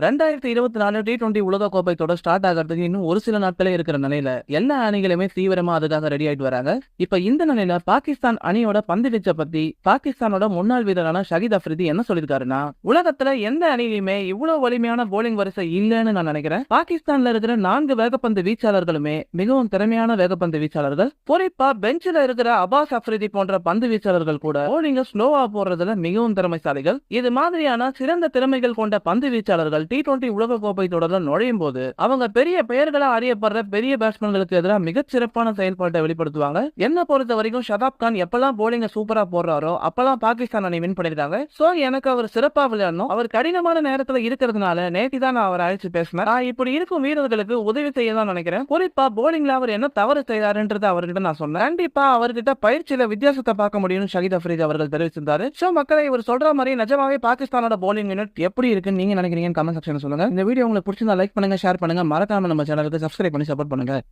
2024 T20 உலகக்கோப்பை தொடர் start ஆகிறதுக்கு இன்னும் ஒரு சில நாட்களே இருக்கிற நிலையில எல்லா அணிகளுமே தீவிரமா அதுக்காக ரெடி ஆயிட்டு வராங்க. இப்ப இந்த நிலையில பாகிஸ்தான் அணியோட பந்து வீச்ச பத்தி பாகிஸ்தானோட முன்னாள் வீரரான ஷஹீத் அஃப்ரிதி என்ன சொல்லிருக்காருன்னா, உலகத்துல எந்த அணியிலுமே இவ்வளவு வலிமையான போலிங் வரிசை இல்லைன்னு நான் நினைக்கிறேன். பாகிஸ்தான்ல இருக்கிற 4 வேகப்பந்து வீச்சாளர்களுமே மிகவும் திறமையான வேகப்பந்து வீச்சாளர்கள். குறிப்பா பெஞ்சில இருக்கிற அபாஸ் அஃப்ரிதி போன்ற பந்து வீச்சாளர்கள் கூட போலிங்க ஸ்லோவா போடுறதுல மிகவும் திறமைசாலிகள். இது மாதிரியான சிறந்த திறமைகள் கொண்ட பந்து வீச்சாளர்கள் T20 உலகக்கோப்பை தொடர்ல நுழையும் போது அவங்க பெரிய பெயர்களா அறியப்படுற பெரிய பேட்ஸ்மேன்களுக்கு எதிராக மிகச் சிறப்பான செயல்பாட்டை வெளிப்படுத்துவாங்க. என்ன பொறுத்த வரைக்கும் ஷதாப் கான் எப்பெல்லாம் போலிங்க சூப்பரா போடுறாரோ அப்பெல்லாம் பாகிஸ்தான் அணி வின் பண்ணிருக்காங்க. சோ எனக்கு அவர் சிறப்பா விளையாடணும், அவர் கடினமான நேரத்துல இருக்கிறதுனால நேத்தி தான் நான் அவரை அழைச்சு பேசினேன். நான் இப்படி இருக்கும் வீரர்களுக்கு உதவி செய்ய தான் நினைக்கிறேன். குறிப்பா போலிங்ல அவர் என்ன தவறு செய்தாருன்றது அவர்கிட்ட நான் சொன்னேன். கண்டிப்பா அவர்கிட்ட பயிற்சியில வித்தியாசத்தை பார்க்க முடியும்னு ஷஹீத் அஃப்ரிதி அவர்கள் தெரிவிச்சிருந்தாரு. சோ மக்களை இவர் சொல்ற மாதிரி நிஜமாவே பாகிஸ்தானோட போலிங் யூனிட் எப்படி இருக்குன்னு நீங்க நினைக்கிறீங்கன்னு கமெண்ட் செக்ஷன்ல சொல்லுங்க. இந்த வீடியோ உங்களுக்கு பிடிச்சிருந்தா லைக் பண்ணுங்க, ஷேர் பண்ணுங்க, மறக்காம நம்ம சேனலுக்கு சப்ஸ்கிரைப் பண்ணி சப்போர்ட் பண்ணுங்க.